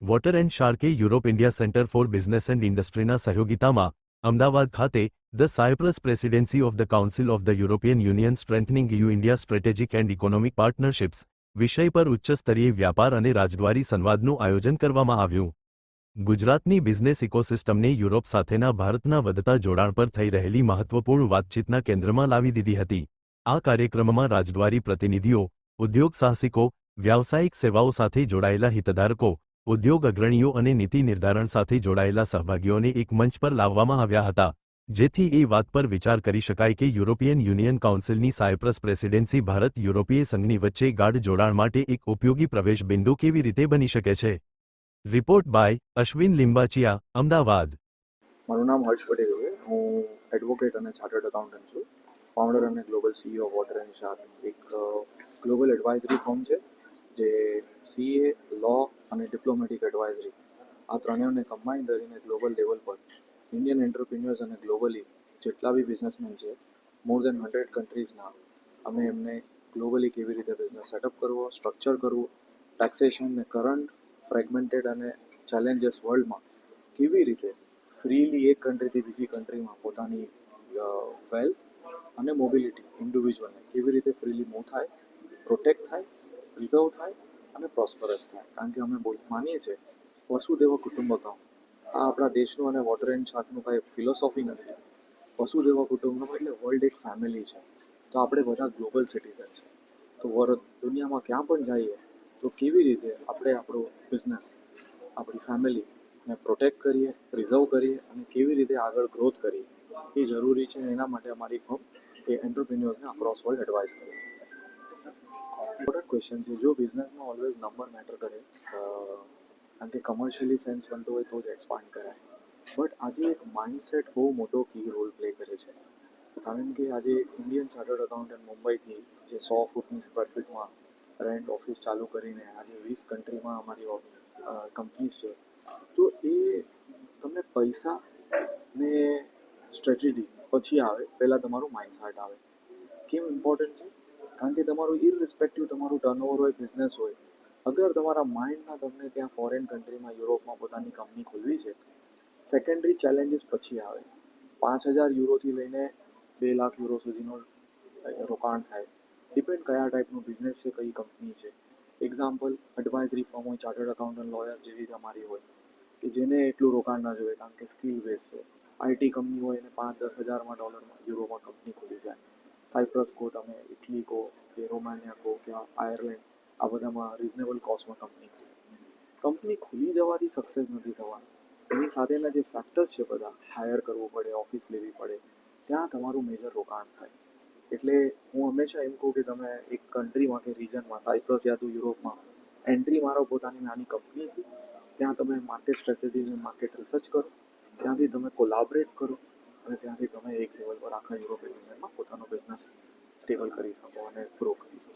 Water and શાર્કે Europe India centre for business and ઇન્ડસ્ટ્રીના સહયોગિતામાં અમદાવાદ ખાતે the Cyprus presidency of the council of the European Union strengthening EU India strategic and economic partnerships વિષય પર ઉચ્ચસ્તરીય વ્યાપાર અને રાજદ્વારી સંવાદનું આયોજન કરવામાં આવ્યું. ગુજરાતની બિઝનેસ ઇકોસિસ્ટમને યુરોપ સાથેના ભારતના વધતા જોડાણ પર થઈ રહેલી મહત્વપૂર્ણ વાતચીતના કેન્દ્રમાં લાવી દીધી હતી. આ કાર્યક્રમમાં રાજદ્વારી પ્રતિનિધિઓ, ઉદ્યોગ સાહસિકો, વ્યાવસાયિક સેવાઓ સાથે જોડાયેલા હિતધારકો, ઉદ્યોગ અગ્રણીઓ અને નીતિ નિર્ધારણ સાથે જોડાયેલા સહભાગીઓને એક મંચ પર લાવવામાં આવ્યા હતા, જેથી એ વાત પર વિચાર કરી શકાય કે યુરોપિયન યુનિયન કાઉન્સિલની સાયપ્રસ પ્રેસિડેન્સી ભારત યુરોપીય સંઘની વચ્ચે ગાઢ જોડાણ માટે એક ઉપયોગી પ્રવેશ બિંદુ કેવી રીતે બની શકે છે. Report by Ashwin Limbachiya, Ahmedabad. મારું નામ હર્ષ પટેલ છે. હું એડવોકેટ અને ચાર્ટર્ડ એકાઉન્ટન્ટ છું. ફાઉન્ડર અને global CEO of water and shark, એક ગ્લોબલ એડવાઇઝરી ફર્મ છે જે સીએ, લો અને ડિપ્લોમેટિક એડવાઇઝરી આ ત્રણેયને કમ્બાઈન કરીને ગ્લોબલ લેવલ પર ઇન્ડિયન એન્ટરપ્રિન્યોર્સ અને ગ્લોબલી જેટલા બી બિઝનેસમેન છે, મોર દેન 100 કન્ટ્રીઝના, અમે એમને ગ્લોબલી કેવી રીતે બિઝનેસ સેટઅપ કરવો, સ્ટ્રક્ચર કરવું, ટેક્સેશન ને કરંટ ફ્રેગમેન્ટેડ અને ચેલેન્જીસ વર્લ્ડમાં કેવી રીતે ફ્રીલી એક કન્ટ્રીથી બીજી કન્ટ્રીમાં પોતાની વેલ્થ અને મોબિલિટી ઇન્ડિવિજ્યુઅલને કેવી રીતે ફ્રીલી મૂવ થાય, પ્રોટેક્ટ થાય, રિઝર્વ થાય અને પ્રોસ્પરસ થાય. કારણ કે અમે માનીએ છીએ વસુદેવ કુટુંબકમ. આ આપણા દેશનું અને વોટર એન્ડ શાર્કનું કાંઈ ફિલોસોફી નથી. વસુદેવ કુટુંબકમ એટલે વર્લ્ડ એક ફેમિલી છે. તો આપણે બધા ગ્લોબલ સિટીઝન છે. તો દુનિયામાં ક્યાં પણ જઈએ તો કેવી રીતે આપણે આપણો બિઝનેસ, આપણી ફેમિલીને પ્રોટેક્ટ કરીએ, પ્રિઝર્વ કરીએ અને કેવી રીતે આગળ ગ્રોથ કરીએ એ જરૂરી છે. એના માટે અમારી ફર્મ એ એન્ટરપ્રિન્યોર્સને અક્રોસ વર્લ્ડ એડવાઇસ કરે છે. ઇમ્પોર્ટન્ટ ક્વેશ્ચન છે. જો બિઝનેસમાં ઓલવેઝ નંબર મેટર કરે, કારણ કે કમર્શિયલી સેન્સ બનતો હોય તો જ એક્સપાન્ડ કરાય. બટ આજે એક માઇન્ડસેટ બહુ મોટો કી રોલ પ્લે કરે છે. કારણ કે આજે એક ઇન્ડિયન ચાર્ટર્ડ એકાઉન્ટન્ટ મુંબઈથી જે 100 ફૂટની સ્ક્વેર ફીટમાં રેન્ટ ઓફિસ ચાલુ કરીને આજે 20 કન્ટ્રીમાં અમારી કંપનીઝ છે, તો એ તમને પૈસા ને સ્ટ્રેટેજી પછી આવે, પહેલાં તમારું માઇન્ડસેટ આવે. કેમ ઇમ્પોર્ટન્ટ છે? કારણ કે તમારું ઇરરિસ્પેક્ટિવ તમારું ટર્નઓવર હોય, બિઝનેસ હોય, અગર તમારા માઇન્ડમાં તમને ત્યાં ફોરેન કન્ટ્રીમાં, યુરોપમાં પોતાની કંપની ખોલવી છે, સેકન્ડરી ચેલેન્જીસ પછી આવે. 5,000 યુરોથી લઈને 2 લાખ યુરો સુધીનો રોકાણ થાય. ડિપેન્ડ કયા ટાઈપનું બિઝનેસ છે, કઈ કંપની છે. એક્ઝામ્પલ, એડવાઇઝરી ફર્મ હોય, ચાર્ટર્ડ એકાઉન્ટન્ટ, લોયર જેવી અમારી હોય, કે જેને એટલું રોકાણ ના જોઈએ કારણ કે સ્કિલ બેઝ છે. આઈટી કંપની હોય એને 5-10 હજારમાં ડોલરમાં, યુરોમાં કંપની ખુલી જાય. સાયપ્રસ કહો તમે, ઇટલી કહો કે રોમાનિયા કહો કે આયર્લેન્ડ, આ બધામાં રિઝનેબલ કોસ્ટમાં કંપની ખુલી જવાથી સક્સેસ નથી થવાનું. એની સાથેના જે ફેક્ટર્સ છે બધા, હાયર કરવું પડે, ઓફિસ લેવી પડે, ત્યાં તમારું મેજર રોકાણ થાય. એટલે હું હંમેશા એમ કહું કે તમે એક કન્ટ્રીમાં કે રિજનમાં, સાયપ્રસ યા તો યુરોપમાં એન્ટ્રી મારો પોતાની નાની કંપનીથી. ત્યાં તમે માર્કેટ સ્ટ્રેટેજી અને માર્કેટ રિસર્ચ કરો, ત્યાંથી તમે કોલાબરેટ કરો અને ત્યાંથી તમે એક લેવલ પર આખા યુરોપિયન યુનિયનમાં પોતાનો બિઝનેસ સ્ટેબલ કરી શકો અને ગ્રો કરી શકો.